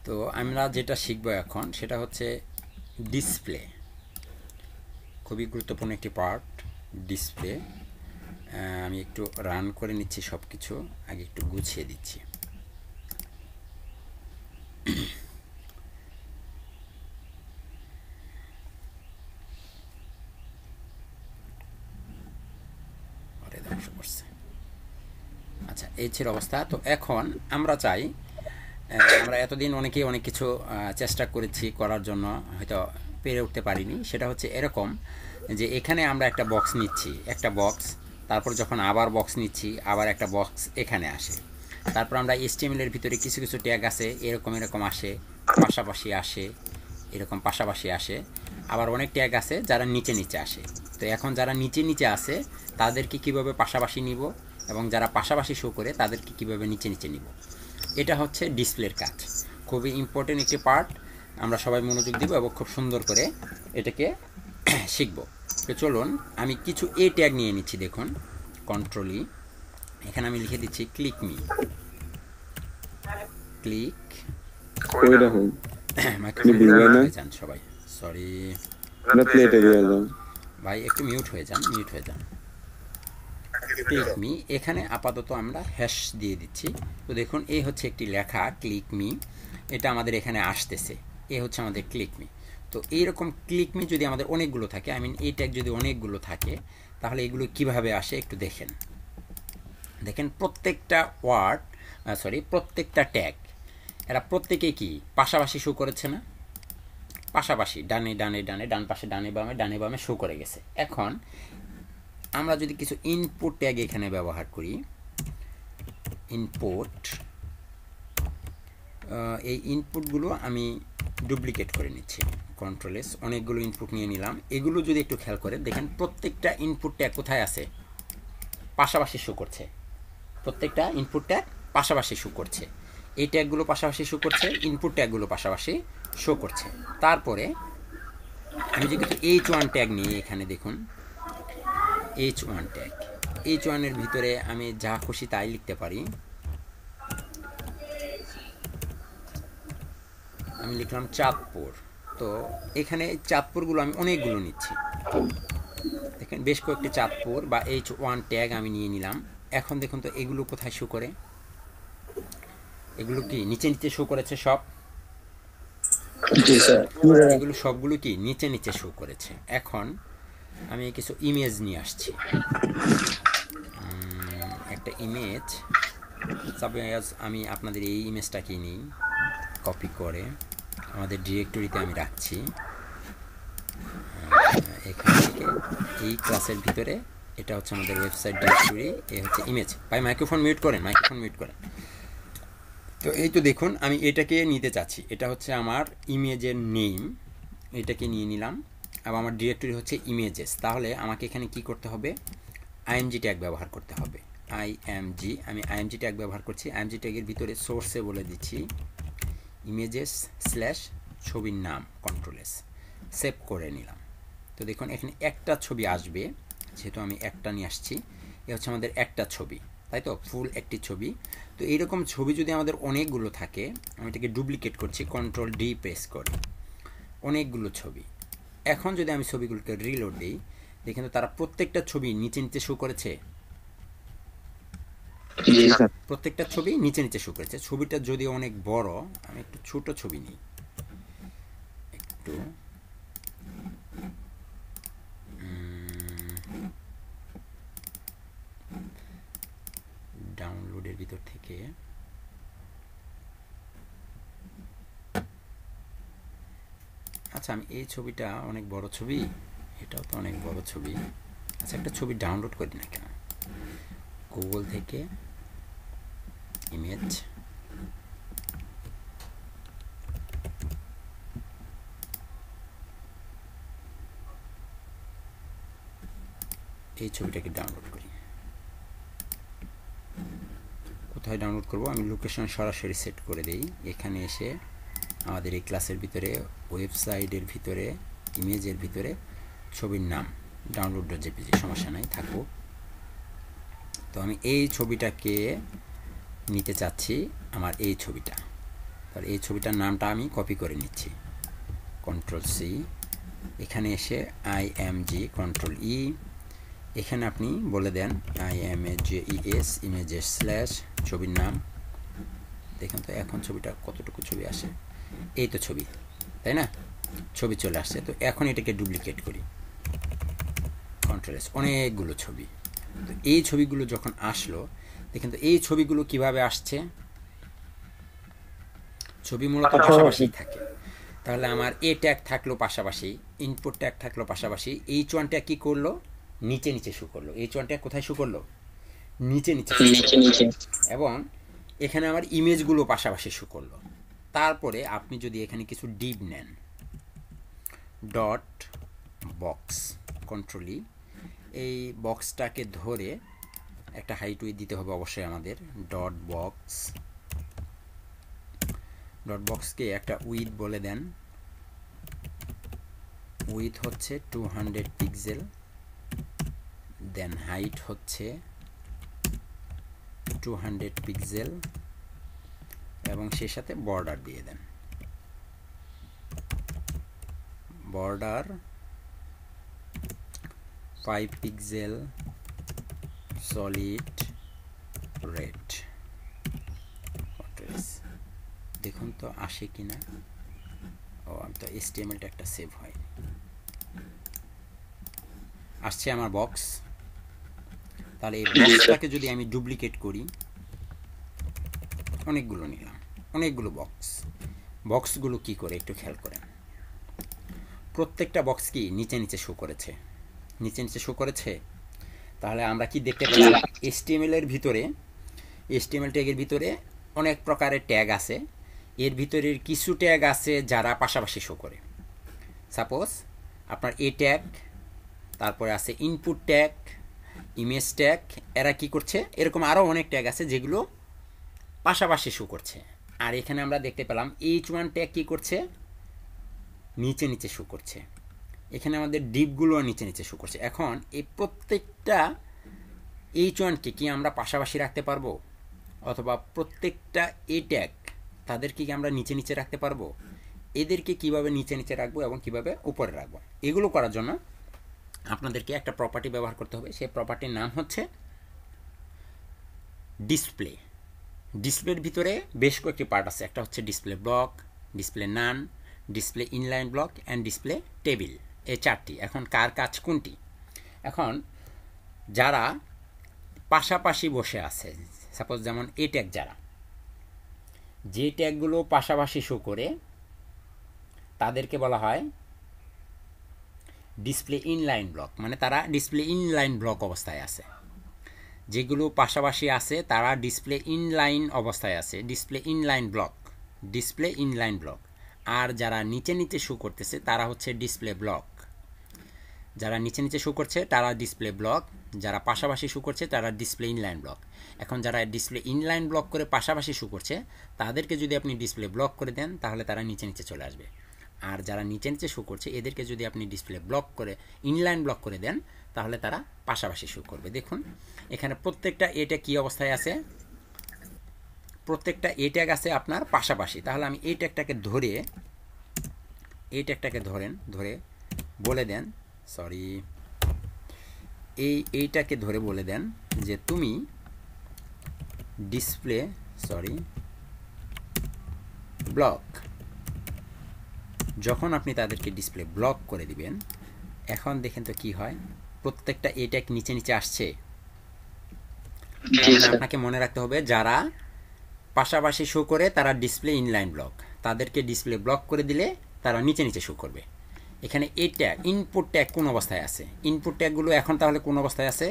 তো আমরা যেটা শিখবো এখন সেটা হচ্ছে ডিসপ্লে। খুবই গুরুত্বপূর্ণ একটি পার্ট ডিসপ্লে। আমি একটু রান করে নিচ্ছি, সব কিছু আগে একটু গুছিয়ে দিচ্ছি। আচ্ছা, এই ছিল অবস্থা। তো এখন আমরা চাই, আমরা এতদিন অনেকেই অনেক কিছু চেষ্টা করেছি করার জন্য, হয়তো পেরে উঠতে পারিনি। সেটা হচ্ছে এরকম যে এখানে আমরা একটা বক্স নিচ্ছি, একটা বক্স, তারপর যখন আবার বক্স নিচ্ছি আবার একটা বক্স এখানে আসে। তারপর আমরা HTML এর ভিতরে কিছু কিছু ট্যাগ আছে, এরকম এরকম আসে, পাশাপাশি আসে, এরকম পাশাপাশি আসে। আবার অনেক ট্যাগ আছে যারা নিচে নিচে আসে। তো এখন যারা নিচে নিচে আসে তাদেরকে কিভাবে পাশাপাশি নিব, এবং যারা পাশাপাশি শো করে তাদেরকে কিভাবে নিচে নিচে নিব, এটা হচ্ছে ডিসপ্লের কাজ। খুবই ইম্পর্টেন্ট একটি পার্ট। আমরা সবাই মনোযোগ দিব এবং খুব সুন্দর করে এটাকে শিখব। তো চলুন আমি কিছু এ ট্যাগ নিয়ে নিচ্ছি। দেখুন, কন্ট্রোল ই, এখানে আমি লিখে দিচ্ছি ক্লিক মি। ক্লিক যান সবাই, সরি ভাই, একটু মিউট হয়ে যান, মিউট হয়ে যান। ক্লিক মি, এখানে আপাতত আমরা হ্যাশ দিয়ে দিচ্ছি। তো দেখুন, এই হচ্ছে একটি লেখা ক্লিক মি, এটা আমাদের এখানে আসতেছে। এ হচ্ছে আমাদের ক্লিক মি। তো এইরকম ক্লিক মি যদি আমাদের অনেকগুলো থাকে, আই মিন এই ট্যাগ যদি অনেকগুলো থাকে, তাহলে এগুলো কিভাবে আসে একটু দেখেন। দেখেন, প্রত্যেকটা ওয়ার্ড, প্রত্যেকটা ট্যাগ, এরা প্রত্যেকে কি পাশাপাশি শো করেছে না? পাশাপাশি, ডানে ডানে ডানে, ডান পাশে ডানে বামে, ডানে বামে শো করে গেছে। এখন আমরা যদি কিছু ইনপুট ট্যাগ এখানে ব্যবহার করি, ইনপুট, এই ইনপুটগুলো আমি ডুপ্লিকেট করে নিচ্ছি, কন্ট্রোল এস, অনেকগুলো ইনপুট নিয়ে নিলাম। এগুলো যদি একটু খেয়াল করে দেখেন, প্রত্যেকটা ইনপুট ট্যাগ কোথায় আছে? পাশাপাশি শো করছে। প্রত্যেকটা ইনপুট ট্যাগ পাশাপাশি শো করছে। এই ট্যাগগুলো পাশাপাশি শো করছে, ইনপুট ট্যাগগুলো পাশাপাশি শো করছে। তারপরে আমি যদি H1 ট্যাগ নিয়ে এখানে দেখুন, H1 ট্যাগ, H1 এর ভিতরে আমি যা খুশি তাই লিখতে পারি। আমি লিখলাম চাঁদপুর। তো এখানে চাঁদপুরগুলো আমি অনেকগুলো নিচ্ছি। দেখেন, বেশ কয়েকটি চাঁদপুর বা H1 ট্যাগ আমি নিয়ে নিলাম। এখন দেখুন তো এগুলো কোথায় শো করে? এগুলো কি নিচে নিচে শো করেছে সব? এগুলো সবগুলো কি নিচে নিচে শো করেছে। এখন আমি কিছু ইমেজ নিয়ে আসছি, একটা ইমেজ। সাপোজ আমি আপনাদের এই ইমেজটাকে নিই, কপি করে আমাদের ডিরেক্টরিতে আমি রাখছি। এখান থেকে এই ক্লাসের ভিতরে, এটা হচ্ছে আমাদের ওয়েবসাইট ডিরেক্টরি, এ হচ্ছে ইমেজ। ভাই মাইক্রোফোন মিউট করেন, মাইক্রোফোন মিউট করেন। তো এই তো দেখুন, আমি এটাকে নিতে চাচ্ছি, এটা হচ্ছে আমার ইমেজের নেম, এটাকে নিয়ে নিলাম। আর আমার ডিরেক্টরি হচ্ছে ইমেজেস। তাহলে আমাকে এখানে কি করতে হবে? IMG ট্যাগ ব্যবহার করতে হবে। আমি IMG ট্যাগ ব্যবহার করছি। IMG ট্যাগের ভিতরে সোর্সে বলে দিচ্ছি ইমেজেস স্ল্যাশ ছবির নাম, কন্ট্রোল এস, সেভ করে নিলাম। তো দেখুন, এখানে একটা ছবি আসবে, যেহেতু আমি একটা নিয়ে আসছি। এ হচ্ছে আমাদের একটা ছবি, তাই তো, ফুল একটি ছবি। তো এইরকম ছবি যদি আমাদের অনেকগুলো থাকে, আমি এটাকে ডুপ্লিকেট করছি, কন্ট্রোল ডি প্রেস করে, অনেকগুলো ছবি। এখন যদি আমি ছবিগুলোকে রিলোড দিই, দেখেন তো তারা প্রত্যেকটা ছবি নিচে নিচে শো করেছে। প্রত্যেকটা ছবি নিচে নিচে শো করেছে। ছবিটা যদি অনেক বড়, আমি একটু ছোট ছবি নিই, একটু ডাউনলোডের ভিতর থেকে আচ্ছা, আমি এই ছবিটা অনেক বড় ছবি, এটাও তো অনেক বড় ছবি। আচ্ছা, একটা ছবি ডাউনলোড করি না কেন, গুগল থেকে ইমেজ, এই ছবিটাকে ডাউনলোড করি। কোথায় ডাউনলোড করব? আমি লোকেশন সরাসরি সেট করে দেই। এখানে এসে আমাদের এই ক্লাসের ভিতরে, ওয়েবসাইটের ভিতরে, ইমেজের ভিতরে ছবির নাম download.jpg, সমস্যা নাই, থাকুক। তো আমি এই ছবিটাকে নিতে চাচ্ছি, আমার এই ছবিটা। তাহলে এই ছবিটার নামটা আমি কপি করে নিচ্ছি, কন্ট্রোল সি, এখানে এসে IMG, কন্ট্রোল ই, এখানে আপনি বলে দেন IMAGES, ইমেজেস স্ল্যাশ ছবির নাম। দেখুন তো এখন ছবিটা কতটুকু ছবি আসে, এই তো ছবি, তাই না, ছবি চলে আসছে। তো এখন এটাকে ডুপ্লিকেট করি, কন্ট্রোল এস, অনেকগুলো ছবি। তো এই ছবিগুলো যখন আসলো, দেখেন তো এই ছবিগুলো কিভাবে আসছে, ছবি মূলত পাশাপাশি থাকে। তাহলে আমার এ ট্যাগ থাকলো পাশাপাশি, ইনপুট ট্যাগ থাকলো পাশাপাশি, H1 ট্যাগ কী করলো, নিচে নিচে শো করলো। H1 ট্যাগ কোথায় শো করলো, নিচে নিচে, এবং এখানে আমার ইমেজগুলো পাশাপাশি শো করলো। তারপরে আপনি যদি এখানে কিছু ডিভ নেন, ডট বক্স, কন্ট্রোল ই, এই বক্সটাকে ধরে একটা হাইট উইথ দিতে হবে অবশ্যই আমাদের, ডট বক্স, ডট বক্সকে একটা উইথ বলে দেন, উইথ হচ্ছে 200 পিক্সেল, দেন হাইট হচ্ছে 200 পিক্সেল, এবং সেই সাথে বর্ডার দিয়ে দেন, বর্ডার 5 পিক্সেল সলিড রেড। দেখুন তো আসে কিনা। ও আমি তো HTML একটা সেভ হয়, আসছে আমার বক্স। তাহলে এই বক্সটাকে যদি আমি ডুপ্লিকেট করি, অনেকগুলো নিলাম, অনেকগুলো বক্স, বক্সগুলো কি করে একটু খেয়াল করেন, প্রত্যেকটা বক্স কি নিচে নিচে শো করেছে, নিচে নিচে শো করেছে। তাহলে আমরা কি দেখতে পেলাম, HTML এর ভিতরে, HTML ট্যাগের ভিতরে অনেক প্রকারের ট্যাগ আছে, এর ভিতরের কিছু ট্যাগ আছে যারা পাশাপাশি শো করে। সাপোজ আপনার এ ট্যাগ, তারপরে আছে ইনপুট ট্যাগ, ইমেজ ট্যাগ, এরা কি করছে, এরকম আরও অনেক ট্যাগ আছে যেগুলো পাশাপাশি শো করছে। আর এখানে আমরা দেখতে পেলাম H1 ট্যাগ কি করছে, নিচে নিচে শো করছে। এখানে আমাদের ডিপগুলো নিচে নিচে শো করছে। এখন এই প্রত্যেকটা H1কে কি আমরা পাশাপাশি রাখতে পারবো, অথবা প্রত্যেকটা এ ট্যাগ তাদেরকে কি আমরা নিচে নিচে রাখতে পারবো, এদেরকে কিভাবে নিচে নিচে রাখবো এবং কিভাবে উপরে রাখবো, এগুলো করার জন্য আপনাদেরকে একটা প্রপার্টি ব্যবহার করতে হবে। সেই প্রপার্টির নাম হচ্ছে ডিসপ্লে। ডিসপ্লের ভিতরে বেশ কয়েকটি পার্ট আছে, একটা হচ্ছে display block, display naan, display inline block and display table, এই চারটি। এখন কার কাজ কোনটি, এখন যারা পাশাপাশি বসে আছে, সাপোজ যেমন এ ট্যাগ, যারা যে ট্যাগগুলো পাশাপাশি শো করে তাদেরকে বলা হয় ডিসপ্লে ইনলাইন ব্লক, মানে তারা ডিসপ্লে ইনলাইন ব্লক অবস্থায় আছে। যেগুলো পাশাপাশি আছে তারা ডিসপ্লে ইনলাইন অবস্থায় আছে, display inline block, display inline block. আর যারা নিচে নিচে শো করতেছে তারা হচ্ছে ডিসপ্লে ব্লক, যারা নিচে নিচে শো করছে তারা ডিসপ্লে ব্লক, যারা পাশাপাশি শো করছে তারা ডিসপ্লে ইনলাইন ব্লক। এখন যারা ডিসপ্লে ইনলাইন ব্লক করে পাশাপাশি শো করছে তাদেরকে যদি আপনি ডিসপ্লে ব্লক করে দেন তাহলে তারা নিচে নিচে চলে আসবে। আর যারা নিচে নিচে শো করছে এদেরকে যদি আপনি ডিসপ্লে ব্লক করে ইনলাইন ব্লক করে দেন তাহলে তারা পাশাপাশি শো করবে। দেখুন এখানে প্রত্যেকটা এটা কি অবস্থায় আছে, প্রত্যেকটা এ ট্যাগ আছে আপনার পাশাপাশি। তাহলে আমি এই ট্যাগটাকে ধরে, এই ট্যাগটাকে ধরে বলে দেন, সরি, এইটাকে ধরে বলে দেন যে তুমি ডিসপ্লে, সরি, ব্লক। যখন আপনি তাদেরকে ডিসপ্লে ব্লক করে দিবেন, এখন দেখেন তো কি হয়, প্রত্যেকটা এ ট্যাগ নিচে নিচে আসছে। আপনাকে মনে রাখতে হবে যারা পাশাপাশি শো করে তারা ডিসপ্লে ইনলাইন ব্লক, তাদেরকে ডিসপ্লে ব্লক করে দিলে তারা নিচে নিচে শো করবে। এখানে এই ট্যাগ, ইনপুট ট্যাগ কোন অবস্থায় আছে, ইনপুট ট্যাগগুলো এখন তাহলে কোন অবস্থায় আছে,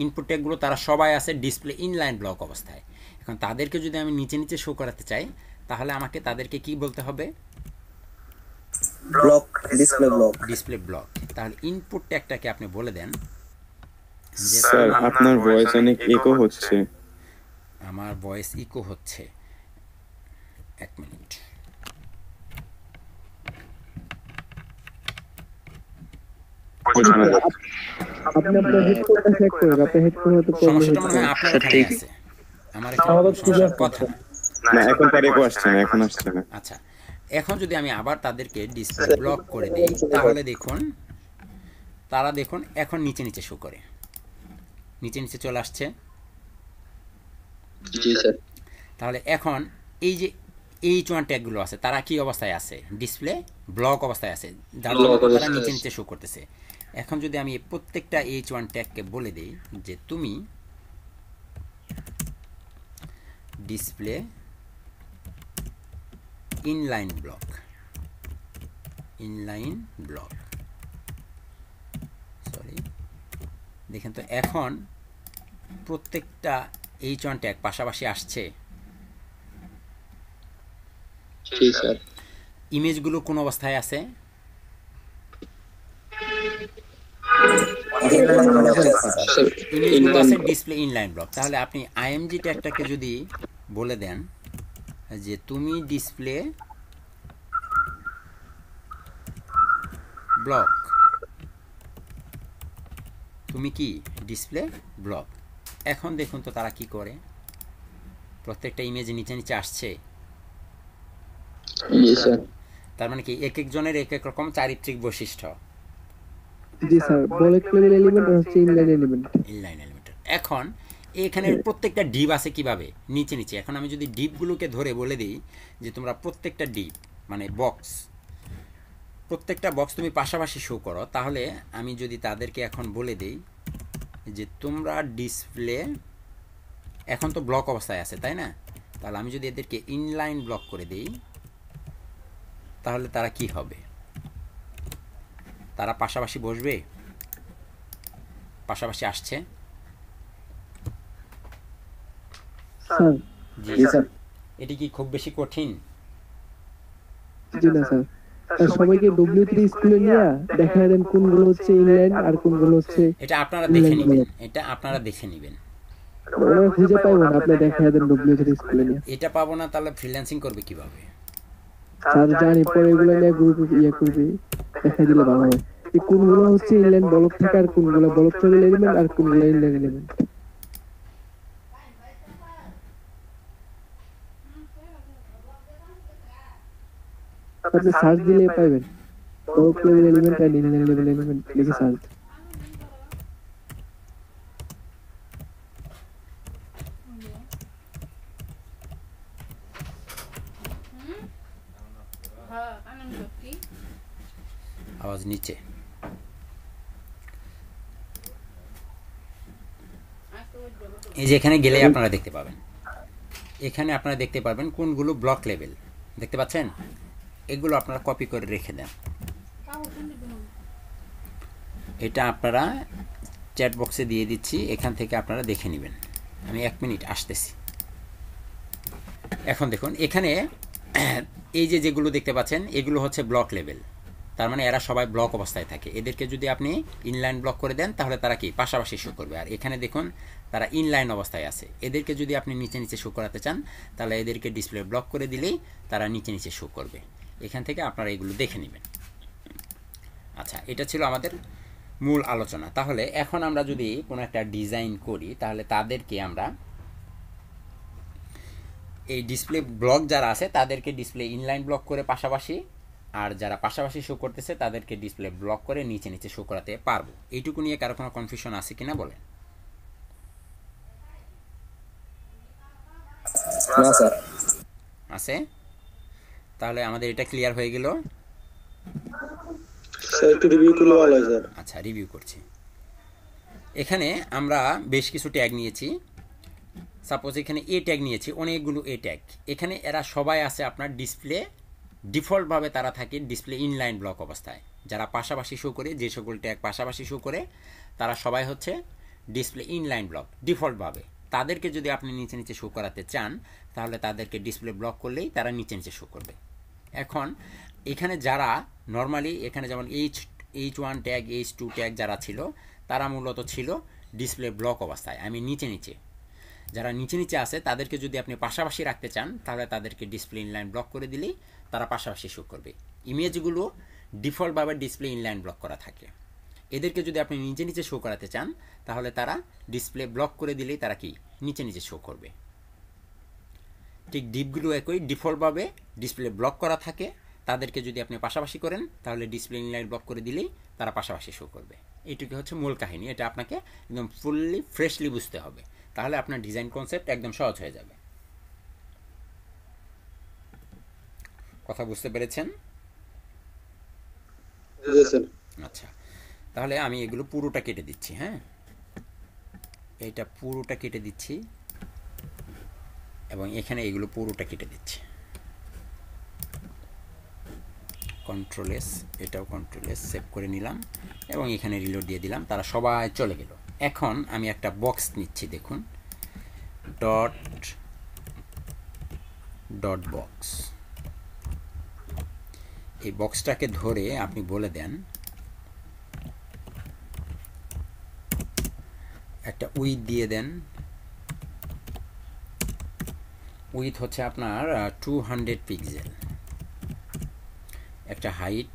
ইনপুট ট্যাগগুলো তারা সবাই আছে ডিসপ্লে ইনলাইন ব্লক অবস্থায়। এখন তাদেরকে যদি আমি নিচে নিচে শো করাতে চাই তাহলে আমাকে তাদেরকে কি বলতে হবে, block, display block, display block. তাহলে ইনপুট ট্যাগটাকে আপনি বলে দেন যে স্যার আপনার ভয়েস অনেক ইকো হচ্ছে। আমার ভয়েস ইকো হচ্ছে, এক মিনিট। সমস্যাটা মনে হয় আপনার এখানে আছে, আমার কথা। না এখন তার ইকো আসছে না, এখন আসছে না। আচ্ছা, এখন যদি আমি আবার তাদেরকে ডিসপ্লে ব্লক করে দিই তাহলে দেখুন তারা দেখুন এখন নিচে নিচে শো করে, নিচে নিচে চলে আসছে। জি স্যার। তাহলে এখন এই যে H1 ট্যাগগুলো আছে তারা কি অবস্থায় আছে? ডিসপ্লে ব্লক অবস্থায় আছে, যার জন্য তারা নিচে নিচে শো করতেছে। এখন যদি আমি প্রত্যেকটা H1 ট্যাগকে বলে দিই যে তুমি display inline block, inline block, sorry দেখেন তো এখন প্রত্যেকটা H1 ট্যাগ পাশাপাশি আসছে। জি স্যার। ইমেজগুলো কোন অবস্থায় আছে? ইমেজগুলো আছে ডিসপ্লে ইনলাইন ব্লক। তাহলে আপনি আইএমজি ট্যাগটাকে যদি বলে দেন যে তুমি ডিসপ্লে ব্লক, তুমি কি ডিসপ্লে ব্লক। এখন দেখুন তো তারা কি করে, প্রত্যেকটা ইমেজ নিচে নিচে আসছে। জি স্যার। তার মানে কি এক একজনের এক এক রকম চারিত্রিক বৈশিষ্ট্য। জি স্যার, বলেট লেভেল এলিমেন্ট আর হচ্ছে ইনলাইন এলিমেন্ট। Inline element. এখন এখানে প্রত্যেকটা ডিপ আছে কিভাবে? নিচে নিচে। এখন আমি যদি ডিপগুলোকে ধরে বলে দিই যে তোমরা প্রত্যেকটা ডিপ মানে বক্স, প্রত্যেকটা বক্স তুমি পাশাপাশি শো করো, তাহলে আমি যদি তাদেরকে এখন বলে দিই যে তোমরা ডিসপ্লে, এখন তো ব্লক অবস্থায় আছে তাই না, তাহলে আমি যদি এদেরকে ইনলাইন ব্লক করে দিই তাহলে তারা কি হবে? তারা পাশাপাশি বসবে, পাশাপাশি আসছে। স্যার জি স্যার। এটি কি খুব বেশি কঠিন? জি না স্যার, আর সবাইকে W3 স্কুলে নিয়ে দেখায় দেন কোনগুলো হচ্ছে ইনলাইন আর কোনগুলো হচ্ছে। এটা আপনারা দেখে নেবেন, এটা আপনারা দেখে নেবেন। ওরা খুঁজে পাইবো না, আপনি দেখায় দেন W3 স্কুলে নিয়ে। এটা পাবো না তাহলে ফ্রিল্যান্সিং করবে কিভাবে? স্যার জানি পরে এগুলো নিয়ে গ্রুপে করবে, দেখাই দিলে ভালো হয় এই কোনগুলো হচ্ছে ইনলাইন ব্লক থাকে আর কোনগুলো ব্লক লেভেল এলিমেন্ট আর কোনগুলো ইনলাইন এলিমেন্ট। আপনি সার্চ দিলে পাবেন ব্লক লেভেল এলিমেন্ট আর ইনলাইন লেভেল এলিমেন্ট লিখে সার্চ। আওয়াজ নিচে। এই যে এখানে গেলে আপনারা দেখতে পাবেন, এখানে আপনারা দেখতে পাবেন কোনগুলো ব্লক লেভেল, দেখতে পাচ্ছেন? এগুলো আপনারা কপি করে রেখে দেন। এটা আপনারা চ্যাট বক্সে দিয়ে দিচ্ছি, এখান থেকে আপনারা দেখে নেবেন। আমি 1 মিনিট আসতেছি। এখন দেখুন এখানে এই যে যেগুলো দেখতে পাচ্ছেন এগুলো হচ্ছে ব্লক লেভেল, তার মানে এরা সবাই ব্লক অবস্থায় থাকে। এদেরকে যদি আপনি ইনলাইন ব্লক করে দেন তাহলে তারা কি পাশাপাশি শো করবে। আর এখানে দেখুন তারা ইনলাইন অবস্থায় আছে, এদেরকে যদি আপনি নিচে নিচে শো করাতে চান তাহলে এদেরকে ডিসপ্লে ব্লক করে দিলেই তারা নিচে নিচে শো করবে। এখান থেকে আপনারা এগুলো দেখে নেবেন। আচ্ছা, এটা ছিল আমাদের মূল আলোচনা। তাহলে এখন আমরা যদি কোনো একটা ডিজাইন করি তাহলে তাদেরকে আমরা এই ডিসপ্লে ব্লক যারা আছে তাদেরকে ডিসপ্লে ইনলাইন ব্লক করে পাশাপাশি, আর যারা পাশাপাশি শো করতেছে তাদেরকে ডিসপ্লে ব্লক করে নিচে নিচে শো করাতে পারবো। এইটুকু নিয়ে কারো কোনো কনফিউশন আছে কিনা বলেন? না স্যার। আছে? তাহলে আমাদের এটা ক্লিয়ার হয়ে গেল। স্যার একটু রিভিউ করলে ভালো হয় স্যার। আচ্ছা, রিভিউ করছি। এখানে আমরা বেশ কিছু ট্যাগ নিয়েছি। সাপোজ এখানে এ ট্যাগ নিয়েছি, অনেকগুলো এ ট্যাগ। এখানে এরা সবাই আছে আপনার ডিসপ্লে, ডিফল্টভাবে তারা থাকে ডিসপ্লে ইনলাইন ব্লক অবস্থায়। যারা পাশাপাশি শো করে, যে সকল ট্যাগ পাশাপাশি শো করে তারা সবাই হচ্ছে ডিসপ্লে ইনলাইন ব্লক ডিফল্টভাবে। তাদেরকে যদি আপনি নিচে নিচে শো করাতে চান তাহলে তাদেরকে ডিসপ্লে ব্লক করলেই তারা নিচে নিচে শো করবে। এখন এখানে যারা নর্মালি এখানে যেমন H1 ট্যাগ, H2 ট্যাগ যারা ছিল তারা মূলত ছিল ডিসপ্লে ব্লক অবস্থায়। আমি নিচে নিচে, যারা নিচে নিচে আছে তাদেরকে যদি আপনি পাশাপাশি রাখতে চান তাহলে তাদেরকে ডিসপ্লে ইনলাইন ব্লক করে দিলেই তারা পাশাপাশি শো করবে। ইমেজগুলো ডিফল্টভাবে ডিসপ্লে ইনলাইন ব্লক করা থাকে। এদেরকে যদি আপনি নিচে নিচে শো করাতে চান তাহলে তারা ডিসপ্লে ব্লক করে দিলেই তারা কি নিচে নিচে শো করবে। ঠিক ডিপগুলো একই, ডিফল্টভাবে ডিসপ্লে ব্লক করা থাকে। তাদেরকে যদি আপনি পাশাপাশি করেন তাহলে ডিসপ্লে ইনলাইট ব্লক করে দিলেই তারা পাশাপাশি শো করবে। এইটুকু হচ্ছে মূল কাহিনী। এটা আপনাকে একদম ফুললি ফ্রেশলি বুঝতে হবে, তাহলে আপনার ডিজাইন কনসেপ্ট একদম সহজ হয়ে যাবে। কথা বুঝতে পেরেছেন? আচ্ছা, তাহলে আমি এগুলো পুরোটা কেটে দিচ্ছি। হ্যাঁ, এইটা পুরোটা কেটে দিচ্ছি এবং এখানে এগুলো পুরোটা কেটে দিচ্ছি। কন্ট্রোল এস, এটাও কন্ট্রোল এস, সেভ করে নিলাম এবং এখানে রিলোড দিয়ে দিলাম। তারা সবাই চলে গেল। এখন আমি একটা বক্স নিচ্ছি, দেখুন, ডট ডট বক্স। এই বক্সটাকে ধরে আপনি বলে দেন একটা উইথ দিয়ে দেন। উইথ হচ্ছে আপনার 200 পিক্সেল। একটা হাইট,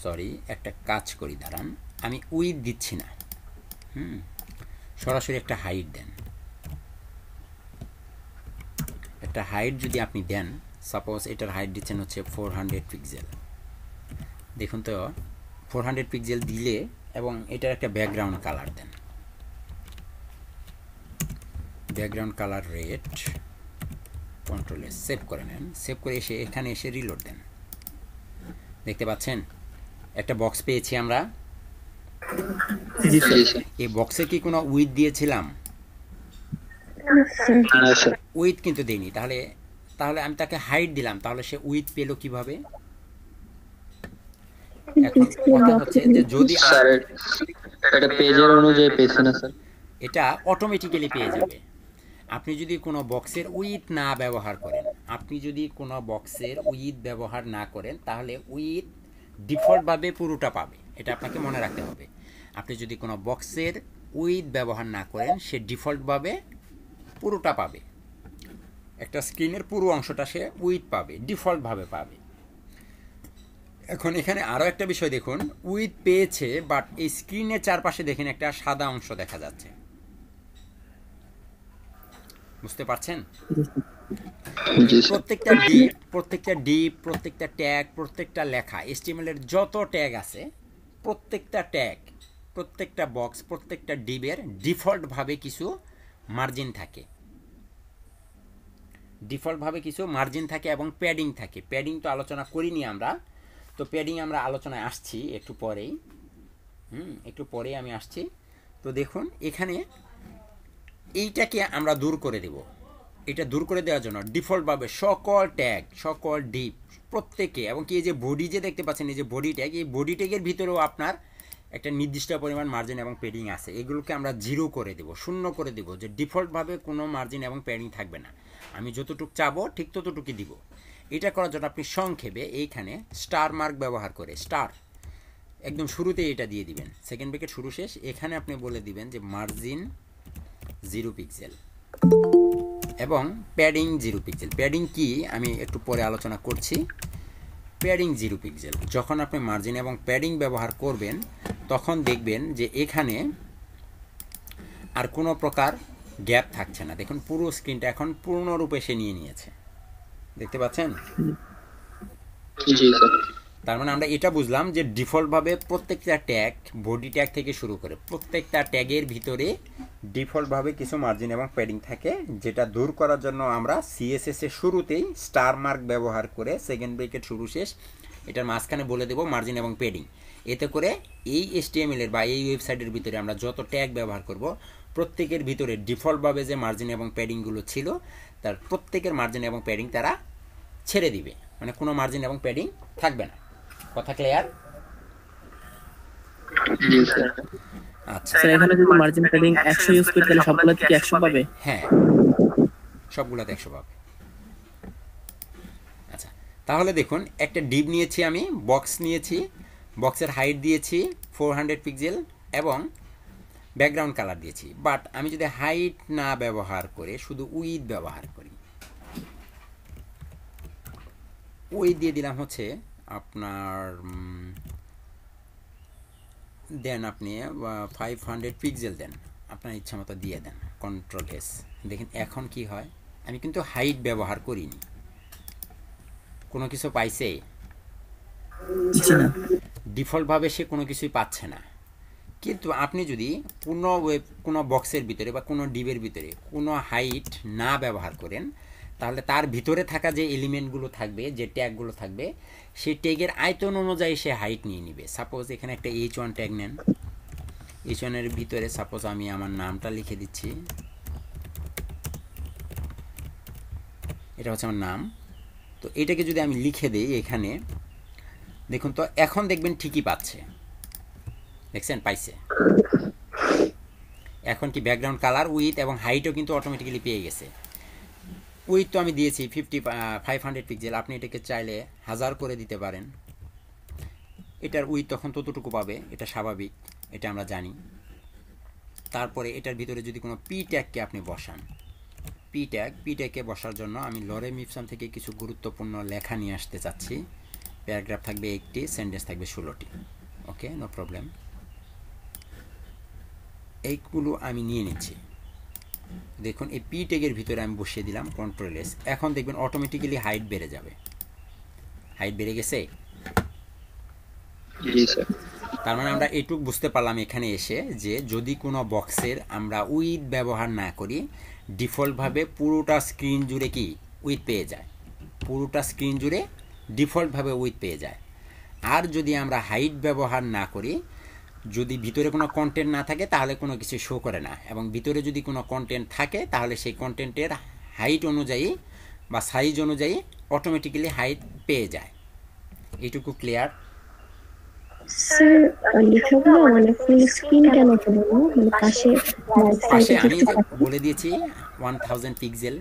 সরি একটা কাজ করি, দাঁড়ান, আমি উইথ দিচ্ছি না, সরাসরি একটা হাইট দেন। একটা হাইট যদি আপনি দেন, সাপোজ এটার হাইট দিচ্ছেন হচ্ছে 400 পিক্সেল। দেখুন তো 400 পিক্সেল দিলে, এবং এটার একটা ব্যাকগ্রাউন্ড কালার দেন। ব্যাকগ্রাউন্ড কালার রেড, কন্ট্রোলে সেভ করে নেন। সেভ করে এসে এখানে এসে রিলোড দেন। দেখতে পাচ্ছেন একটা বক্স পেয়েছি আমরা। এই বক্সে কি কোনো উইথ দিয়েছিলাম? উইথ কিন্তু দেইনি। তাহলে তাহলে আমি তাকে হাইট দিলাম, তাহলে সে উইথ পেলো কিভাবে? এখন কথা হচ্ছে যে যদি এটা পেজের অনুযায়ী পেয়েছে না স্যার? এটা অটোমেটিক্যালি পেয়ে যাবে। আপনি যদি কোনো বক্সের উইথ না ব্যবহার করেন, আপনি যদি কোনো বক্সের উইথ ব্যবহার না করেন, তাহলে উইথ ডিফল্টভাবে পুরোটা পাবে। এটা আপনাকে মনে রাখতে হবে। আপনি যদি কোনো বক্সের উইথ ব্যবহার না করেন, সে ডিফল্টভাবে পুরোটা পাবে। একটা স্ক্রিনের পুরো অংশটা সে উইথ পাবে, ডিফল্টভাবে পাবে। এখন এখানে আরও একটা বিষয় দেখুন, উইথ পেয়েছে, বাট এই স্ক্রিনের চারপাশে দেখেন একটা সাদা অংশ দেখা যাচ্ছে। বুঝতে পারছেন? প্রত্যেকটা ডিপ, প্রত্যেকটা ট্যাগ, প্রত্যেকটা লেখা, HTML এর যত ট্যাগ আছে, প্রত্যেকটা ট্যাগ, প্রত্যেকটা বক্স, প্রত্যেকটা ডিপের ডিফল্টভাবে কিছু মার্জিন থাকে। ডিফল্টভাবে কিছু মার্জিন থাকে এবং প্যাডিং থাকে। প্যাডিং তো আলোচনা করিনি আমরা, তো প্যাডিং আমরা আলোচনায় আসছি একটু পরেই। একটু পরেই আমি আসছি। তো দেখুন এখানে এইটাকে আমরা দূর করে দেব। এটা দূর করে দেওয়ার জন্য ডিফল্টভাবে সকল ট্যাগ, সকল ডিপ প্রত্যেকে, এবং কি এই যে বডি যে দেখতে পাচ্ছেন, এই যে বডি ট্যাগ, এই বডি ট্যাগের ভিতরেও আপনার একটা নির্দিষ্ট পরিমাণ মার্জিন এবং প্যাডিং আছে। এগুলোকে আমরা 0 করে দেব, 0 করে দেব, যে ডিফল্টভাবে কোনো মার্জিন এবং প্যাডিং থাকবে না। আমি যতটুকু চাবো ঠিক ততটুকুই দিব। এটা করার জন্য আপনি সংক্ষেপে এইখানে স্টার মার্ক ব্যবহার করে, স্টার একদম শুরুতে এটা দিয়ে দিবেন, সেকেন্ড ব্র্যাকেট শুরু শেষ। এখানে আপনি বলে দিবেন যে মার্জিন 0 পিক্সেল এবং প্যাডিং 0 পিক্সেল। প্যাডিং কি আমি একটু পরে আলোচনা করছি। Padding 0 pixel. যখন আপনি মার্জিন এবং প্যাডিং ব্যবহার করবেন, তখন দেখবেন যে এখানে আর কোনো প্রকার গ্যাপ থাকছে না। দেখুন পুরো স্ক্রিনটা এখন পূর্ণরূপে সে নিয়ে নিয়েছে। দেখতে পাচ্ছেন? তার মানে আমরা এটা বুঝলাম যে ডিফল্টভাবে প্রত্যেকটা ট্যাগ, বডি ট্যাগ থেকে শুরু করে প্রত্যেকটা ট্যাগের ভিতরে ডিফল্টভাবে কিছু মার্জিন এবং প্যাডিং থাকে, যেটা দূর করার জন্য আমরা CSS এর শুরুতেই স্টার মার্ক ব্যবহার করে সেকেন্ড ব্র্যাকেট শুরু শেষ এটার মাঝখানে বলে দেব মার্জিন এবং প্যাডিং। এতে করে এই HTML এর বা এই ওয়েবসাইটের ভিতরে আমরা যত ট্যাগ ব্যবহার করব, প্রত্যেকের ভিতরে ডিফল্টভাবে যে মার্জিন এবং প্যাডিংগুলো ছিল, তার প্রত্যেকের মার্জিন এবং প্যাডিং তারা ছেড়ে দিবে, মানে কোনো মার্জিন এবং প্যাডিং থাকবে না। কথা ক্লিয়ার? আচ্ছা, স্যার এখানে যদি মার্জিন প্যাডিং 100 ইউজ করি তাহলে সবগুলোতে কি 100 পাবে? হ্যাঁ, সবগুলোতে 100 পাবে। আচ্ছা, তাহলে দেখুন একটা ডিপ নিয়েছি, আমি বক্স নিয়েছি, বক্সের হাইট দিয়েছি 400 পিক্সেল এবং ব্যাকগ্রাউন্ড কালার দিয়েছি। বাট আমি যদি হাইট না ব্যবহার করে শুধু উইথ ব্যবহার করি, উইথ দিয়ে দিলাম হচ্ছে আপনার দেন আপনি 500 পিক্সেল দেন, আপনার ইচ্ছা মতো দিয়ে দেন, কন্ট্রোল এস। দেখেন এখন কি হয়, আমি কিন্তু হাইট ব্যবহার করিনি। কোনো কিছু পাইছে? জি না। ডিফল্টভাবে সে কোনো কিছুই পাচ্ছে না। কিন্তু আপনি যদি কোনো বক্সের ভিতরে বা কোনো ডিবের ভিতরে কোনো হাইট না ব্যবহার করেন, তাহলে তার ভিতরে থাকা যে এলিমেন্টগুলো থাকবে, যে ট্যাগগুলো থাকবে, সেই ট্যাগের আয়তন অনুযায়ী সে হাইট নিয়ে নিবে। সাপোজ এখানে একটা H1 ট্যাগ নেন, H1 এর ভিতরে সাপোজ আমি আমার নামটা লিখে দিচ্ছি, এটা হচ্ছে আমার নাম। তো এটাকে যদি আমি লিখে দিই এখানে, দেখুন তো এখন দেখবেন ঠিকই পাচ্ছে, দেখছেন পাইছে। এখন কি ব্যাকগ্রাউন্ড কালার উইথ এবং হাইটও কিন্তু অটোমেটিক্যালি পেয়ে গেছে। উইথ তো আমি দিয়েছি 500 পিক্সেল, আপনি এটাকে চাইলে 1000 করে দিতে পারেন। এটার উইথ তখন ততটুকু পাবে, এটা স্বাভাবিক, এটা আমরা জানি। তারপরে এটার ভিতরে যদি কোনো পি ট্যাগকে আপনি বসান, পি ট্যাগকে বসার জন্য আমি লরেম ইপসন থেকে কিছু গুরুত্বপূর্ণ লেখা নিয়ে আসতে চাচ্ছি। প্যারাগ্রাফ থাকবে 1টি, সেন্টেন্স থাকবে 16টি। ওকে, নো প্রবলেম। এইগুলো আমি নিয়ে নিচ্ছি। দেখুন এই পি ট্যাগের ভিতরে আমি বসিয়ে দিলাম Ctrl+S। এখন দেখবেন অটোমেটিক্যালি হাইট বেড়ে যাবে। হাইট বেড়ে গেছে? জি স্যার। তার মানে আমরা এইটুক বুঝতে পারলাম এখানে এসে যে যদি কোনো বক্সের আমরা উইথ ব্যবহার না করি, ডিফল্টভাবে পুরোটা স্ক্রিন জুড়ে কি উইথ পেয়ে যায়, পুরোটা স্ক্রিন জুড়ে ডিফল্টভাবে উইথ পেয়ে যায়। আর যদি আমরা হাইট ব্যবহার না করি, যদি ভিতরে কোনো কন্টেন্ট না থাকে তাহলে কোনো কিছু শো করে না, এবং ভিতরে যদি কোনো কন্টেন্ট থাকে তাহলে সেই কন্টেন্টের হাইট অনুযায়ী বা সাইজ অনুযায়ী অটোমেটিক্যালি হাইট পেয়ে যায়। এইটুকু ক্লিয়ার? স্যার লেখাগুলো মানে ফুল স্ক্রিন কেন করবো, মানে পাশে পাশে আমি বলে দিয়েছি 1000 পিক্সেল।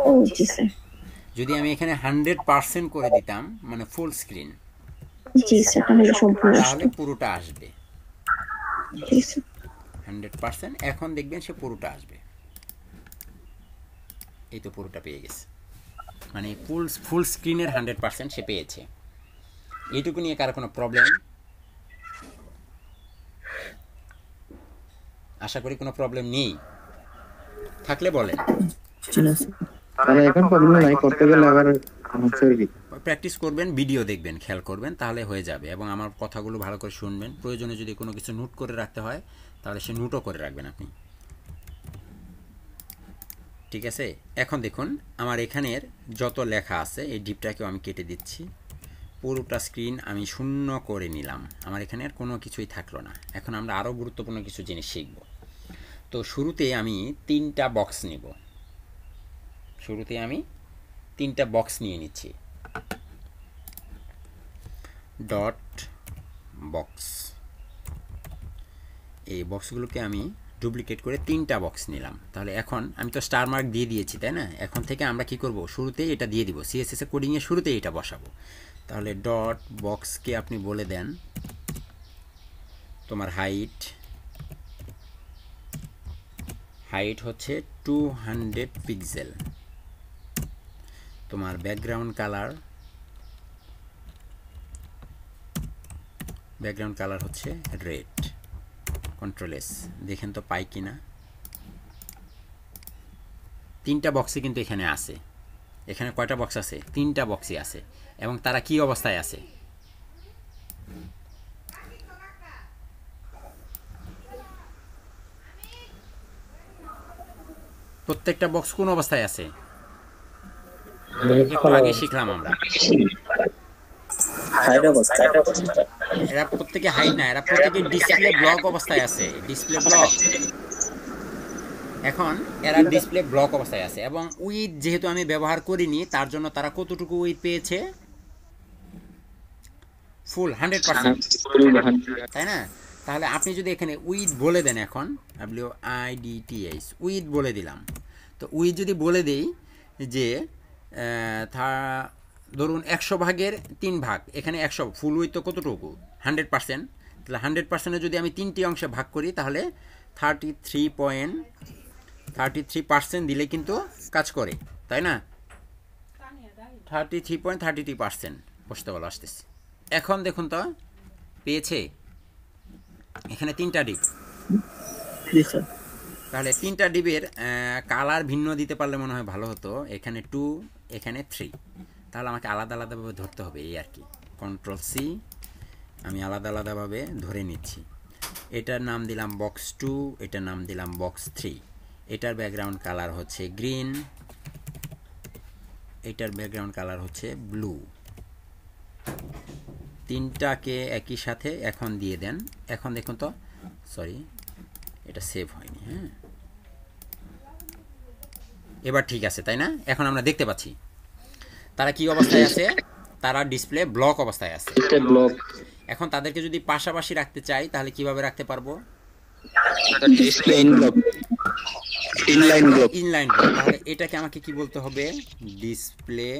ও জি স্যার। যদি আমি এখানে 100% করে দিতাম, মানে ফুল স্ক্রিন, জি স্যার, তাহলে সম্পূর্ণ তাহলে পুরোটা আসবে। জি স্যার। 100%, এখন দেখবেন সে পুরোটা আসবে। এই তো পুরোটা পেয়ে গেছে, মানে ফুল স্ক্রিনের 100% সে পেয়েছে। এইটুকু নিয়ে কারো কোনো প্রবলেম? আশা করি কোনো প্রবলেম নেই, থাকলে বলেন। জি না স্যার। তাহলে এখন প্রবলেম নাই, করতে গেলে আবার হচ্ছে আর কি। প্র্যাকটিস করবেন, ভিডিও দেখবেন, খেয়াল করবেন, তাহলে হয়ে যাবে। এবং আমার কথাগুলো ভালো করে শুনবেন। প্রয়োজনে যদি কোনো কিছু নোট করে রাখতে হয় তাহলে সে নোটও করে রাখবেন আপনি, ঠিক আছে? এখন দেখুন আমার এখানের যত লেখা আছে এই ডিপটাকেও আমি কেটে দিচ্ছি। পুরোটা স্ক্রিন আমি শূন্য করে নিলাম, আমার এখানে আর কোনো কিছুই থাকলো না। এখন আমরা আরও গুরুত্বপূর্ণ কিছু জিনিস শিখব। তো শুরুতে আমি 3টা বক্স নিব, শুরুতে আমি 3টা বক্স নিয়ে নিচ্ছি। ডট বক্স, এই বক্সগুলোকে আমি ডুপ্লিকেট করে 3টা বক্স নিলাম। তাহলে এখন আমি তো স্টার মার্ক দিয়ে দিয়েছি, তাই না? এখন থেকে আমরা কি করব, শুরুতেই এটা দিয়ে দিব, সিএসএস এর কোডিং এর শুরুতেই এটা বসাবো। তাহলে ডট বক্সকে আপনি বলে দেন তোমার হাইট হচ্ছে 200 পিক্সেল, তোমার ব্যাকগ্রাউন্ড কালার হচ্ছে রেড। Ctrl+S, দেখেন তো পাই কিনা। 3টা বক্সে কিন্তু এখানে আছে। এখানে কয়টা বক্স আছে? 3টা বক্সই আছে। এবং তারা কি অবস্থায় আছে? প্রত্যেকটা বক্স কোন অবস্থায় আছে? একটু আগে শিখলাম আমরা। এরা প্রত্যেকে হাইট না, এরা প্রত্যেকে ডিসপ্লে ব্লক অবস্থায় আছে, ডিসপ্লে ব্লক। এখন এরা ডিসপ্লে ব্লক অবস্থায় আছে এবং উইথ যেহেতু আমি ব্যবহার করিনি তার জন্য তারা কতটুকু উইথ পেয়েছে? ফুল 100%, তাই না? তাহলে আপনি যদি এখানে উইথ বলে দেন, এখন WIDTH উইথ বলে দিলাম। তো উইথ যদি বলে দেই যে ধরুন 100 ভাগের 3 ভাগ, এখানে 100 ফুল উইথ তো কতটুকু? 100%। তাহলে 100% যদি আমি 3টি অংশে ভাগ করি তাহলে 33% দিলে কিন্তু কাজ করে, তাই না? 33.33% বসতে বলো, আসতেছি। এখন দেখুন তো পেয়েছে? এখানে 3টা ডিপ, তাহলে 3টা ডিবের কালার ভিন্ন দিতে পারলে মনে হয় ভালো হতো। এখানে 2, এখানে 3, তাহলে আমাকে আলাদা আলাদাভাবে ধরতে হবে এই আর কি। কন্ট্রোল সি, আমি আলাদা আলাদাভাবে ধরে নিচ্ছি। এটার নাম দিলাম বক্স 2, এটার নাম দিলাম বক্স 3। এটার ব্যাকগ্রাউন্ড কালার হচ্ছে গ্রিন, এটার ব্যাকগ্রাউন্ড কালার হচ্ছে ব্লু। 3টাকে একই সাথে এখন দিয়ে দেন। এখন দেখুন তো, সরি এটা সেভ হয়নি। হ্যাঁ, এবার ঠিক আছে তাই না? এখন আমরা দেখতে পাচ্ছি তারা কি অবস্থায় আছে, তারা ডিসপ্লে ব্লক অবস্থায় আছে। ব্লক। এখন তাদেরকে যদি পাশাপাশি রাখতে চাই তাহলে কিভাবে রাখতে পারবো? Display in block, inline block. Inline block. তাহলে এটাকে আমাকে কি বলতে হবে? Display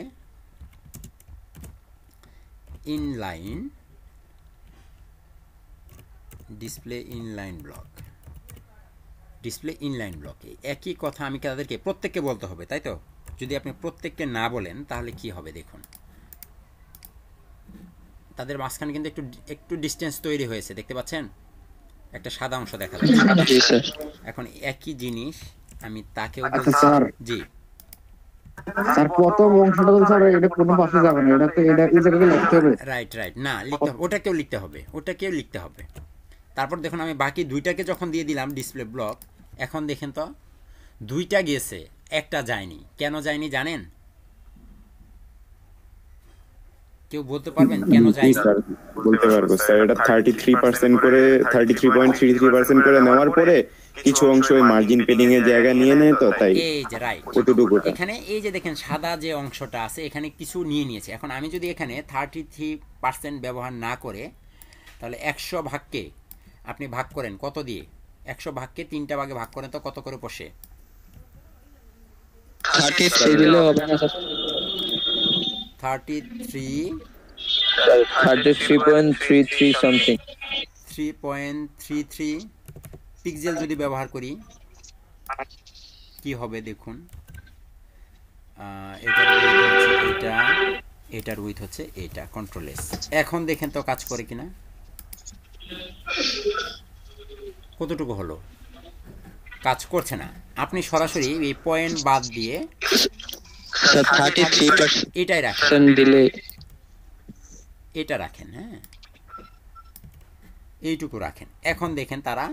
inline, display inline block, display inline block. একই কথা আমি তাদেরকে প্রত্যেককে বলতে হবে, তাই তো? যদি আপনি প্রত্যেককে না বলেন তাহলে কি হবে দেখুন, তাদের মাঝখানে কিন্তু একটু ডিস্টেন্স তৈরি হয়েছে, দেখতে পাচ্ছেন? একটা সাদা অংশ দেখা যাচ্ছে। এখন একই জিনিস আমি তাকেও স্যার, জি স্যার প্রথম অংশটা তো স্যার এটা কোনো পাশে যাবে না, এটা তো এটা এই জায়গায় লিখতে হবে। রাইট, না লিখতে হবে, ওটাকেও লিখতে হবে, ওটাকেও লিখতে হবে। তারপর দেখুন আমি বাকি 2টাকে যখন দিয়ে দিলাম ডিসপ্লে ব্লক, এখন দেখেন তো 2টা গেছে, একটা যায়নি। কেন যায়নি জানেন? কেউ বলতে পারবেন কেন যায়নি? স্যার বলতে পারবো স্যার, এটা 33% করে 33.33% করে নেওয়ার পরে কিছু অংশ ওই মার্জিন পেডিং এর জায়গা নিয়ে নেয়, তো তাই এই যে রাইট, কতটুকুটা এখানে এই যে দেখেন সাদা যে অংশটা আছে এখানে কিছু নিয়ে নিয়েছে। এখন আমি যদি এখানে 33% ব্যবহার না করে, তাহলে 100 ভাগকে আপনি ভাগ করেন কত দিয়ে? 100 ভাগকে 3টা ভাগে ভাগ করেন তো কত করে বসে? 33 দিলে হবে না স্যার? 33.33 সামথিং। 3.33 পিক্সেল যদি ব্যবহার করি কি হবে দেখুন। এটার উইথ হচ্ছে এটা, এটার উইথ হচ্ছে এটা। Control S. এখন দেখেন তো কাজ করে কিনা, কতটুকু হলো? কাজ করছে না। আপনি সরাসরি এই পয়েন্ট বাদ দিয়ে 33% এটাই রাখেন, দিলে এটা রাখেন। হ্যাঁ, এইটুকু রাখেন। এখন দেখেন তারা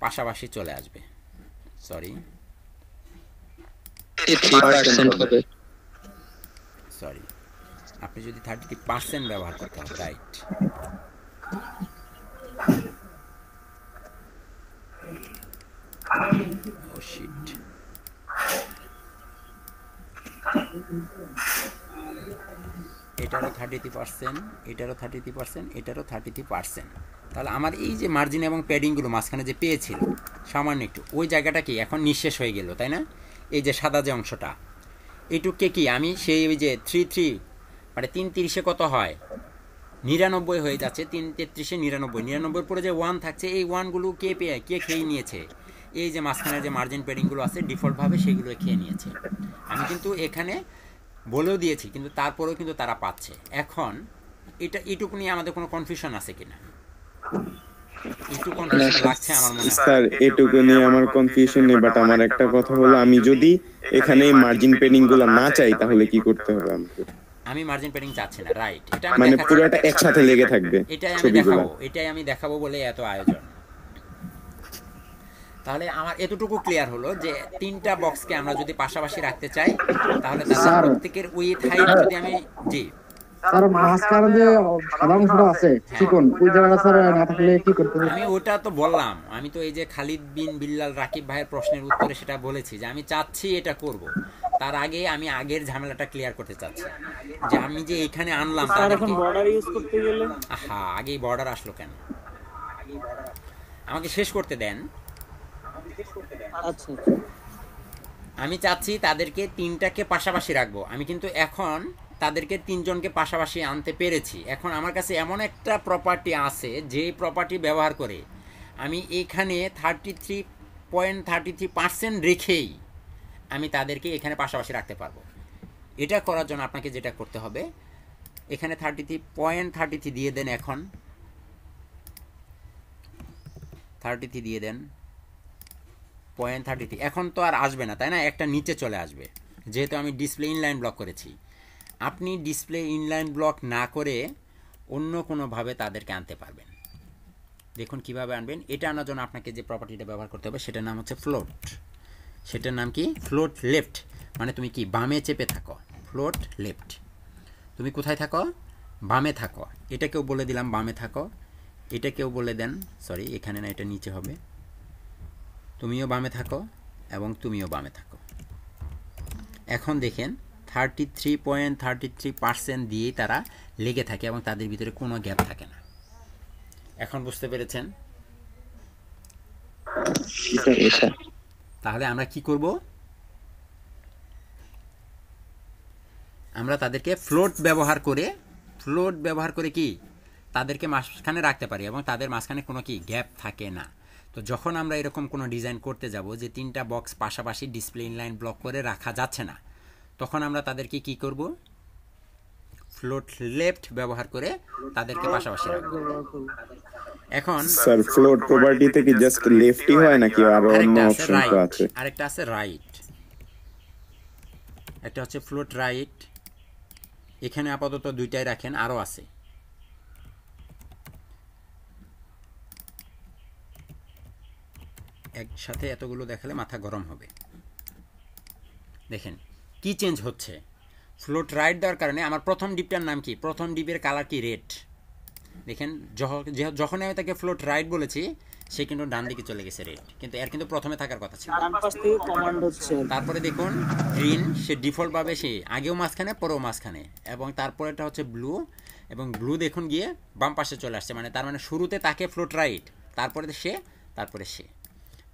পাশাপাশি চলে আসবে। সরি, 3% হবে। সরি, আপনি যদি 33% ব্যবহার করতে হবে। রাইট, ও শিট, এটারও 33%, এটারও 33%, এটারও 33%। তাহলে আমার এই যে মার্জিন এবং প্যাডিংগুলো মাঝখানে যে পেয়েছিল সামান্য একটু, ওই জায়গাটা কি এখন নিঃশেষ হয়ে গেল, তাই না? এই যে সাদা যে অংশটা, এইটুককে কি আমি সেই ওই যে 33 মানে 3.30 কত হয়? 99 হয়ে যাচ্ছে। 3.33 99 পরে যে 1 থাকছে, এই 1গুলো কে খেয়ে নিয়েছে? এই যে মাঝখানে যে মার্জিন প্যাডিংগুলো আছে ডিফল্টভাবে সেগুলো খেয়ে নিয়েছে। আমি কিন্তু এখানে বলেও দিয়েছি, কিন্তু তারপরেও কিন্তু তারা পাচ্ছে। এখন এইটুকু নিয়ে আমাদের কোনো কনফিউশন আছে কিনা? একটু কনফিউশন লাগছে আমার মনে হয়। স্যার এটুকু নিয়ে আমার কনফিউশন নেই, বাট আমার একটা কথা হলো, আমি যদি এখানে মার্জিন পেডিং গুলো না চাই তাহলে কি করতে হবে আমাকে? আমি মার্জিন প্যাডিং চাচ্ছি না। রাইট, এটা মানে পুরোটা একসাথে লেগে থাকবে ছবিগুলো। এটাই আমি দেখাবো বলে এত আয়োজন। তাহলে আমার এতটুকু ক্লিয়ার হলো যে 3টা বক্সকে আমরা যদি পাশাপাশি রাখতে চাই তাহলে তাদের প্রত্যেকের উইথ হাইট যদি আমি জি স্যার মাঝখানে যে সাদা অংশটা আছে চিকন, ওই জায়গাটা স্যার না থাকলে কি করতে হবে? আমি ওটা তো বললাম, আমি তো এই যে খালিদ বিন বিল্লাল রাকিব ভাইয়ের প্রশ্নের উত্তরে সেটা বলেছি যে আমি চাচ্ছি এটা করব। তার আগে আমি আগের ঝামেলাটা ক্লিয়ার করতে চাচ্ছি যে আমি যে এখানে আনলাম স্যার এখন বর্ডার ইউজ করতে গেলে আগেই বর্ডার আসলো কেন? আমাকে শেষ করতে দেন। আচ্ছা, আমি চাচ্ছি তাদেরকে 3টাকে পাশাপাশি রাখবো। আমি কিন্তু এখন তাদেরকে 3জনকে পাশাপাশি আনতে পেরেছি। এখন আমার কাছে এমন একটা প্রপার্টি আছে যে প্রপার্টি ব্যবহার করে আমি এখানে 33.33% রেখেই আমি তাদেরকে এখানে পাশাপাশি রাখতে পারবো। এটা করার জন্য আপনাকে যেটা করতে হবে, এখানে 33.33 দিয়ে দেন। এখন 33 দিয়ে দেন। 33.33 এখন তো আর আসবে না, তাই না? একটা নিচে চলে আসবে, যেহেতু আমি ডিসপ্লে ইনলাইন ব্লক করেছি। আপনি ডিসপ্লে ইনলাইন ব্লক না করে অন্য কোনোভাবে তাদেরকে আনতে পারবেন। দেখুন কিভাবে আনবেন। এটা আনার জন্য আপনাকে যে প্রপার্টিটা ব্যবহার করতে হবে সেটার নাম হচ্ছে ফ্লোট। সেটার নাম কি? Float left. মানে তুমি কি বামে চেপে থাকো, ফ্লোট লেফট। তুমি কোথায় থাকো? বামে থাকো। এটাকেও বলে দিলাম বামে থাকো, এটাকেও বলে দেন, সরি এখানে না, এটা নিচে হবে। তুমিও বামে থাকো এবং তুমিও বামে থাকো। এখন দেখেন 33.33% দিয়েই তারা লেগে থাকে এবং তাদের ভিতরে কোনো গ্যাপ থাকে না। এখন বুঝতে পেরেছেন? তাহলে আমরা কি করব? আমরা তাদেরকে ফ্লোট ব্যবহার করে কি তাদেরকে মাঝখানে রাখতে পারি এবং তাদের মাঝখানে কোনো কি গ্যাপ থাকে না। তো যখন আমরা এরকম কোনো ডিজাইন করতে যাব যে 3টা বক্স পাশাপাশি ডিসপ্লে ইনলাইন ব্লক করে রাখা যাচ্ছে না, তখন আমরা তাদেরকে কি করব? ফ্লোট লেফট ব্যবহার করে তাদেরকে পাশাপাশি রাখব। এখন স্যার ফ্লোট প্রপার্টিতে কি জাস্ট লেফটই হয় নাকি আরো অন্য অপশন তো আছে? আরেকটা আছে রাইট, একটা হচ্ছে ফ্লোট রাইট। এখানে আপাতত 2টাই রাখেন, আরও আছে। একসাথে এতগুলো দেখালে মাথা গরম হবে। দেখেন কি চেঞ্জ হচ্ছে। ফ্লোট রাইট দেওয়ার কারণে আমার প্রথম ডিপটার নাম কি? প্রথম ডিপের কালার কি? রেড। দেখেন যখন আমি তাকে ফ্লোট রাইট বলেছি সে কিন্তু ডান দিকে চলে গেছে রেড, কিন্তু এর কিন্তু প্রথমে থাকার কথা ছিল। তারপরে দেখুন গ্রিন, সে ডিফল্টভাবে সে আগেও মাঝখানে পরেও মাঝখানে, এবং তারপরে এটা হচ্ছে ব্লু, এবং ব্লু দেখুন গিয়ে বাম পাশে চলে আসছে। মানে তার মানে শুরুতে তাকে ফ্লোট রাইট, তারপরে সে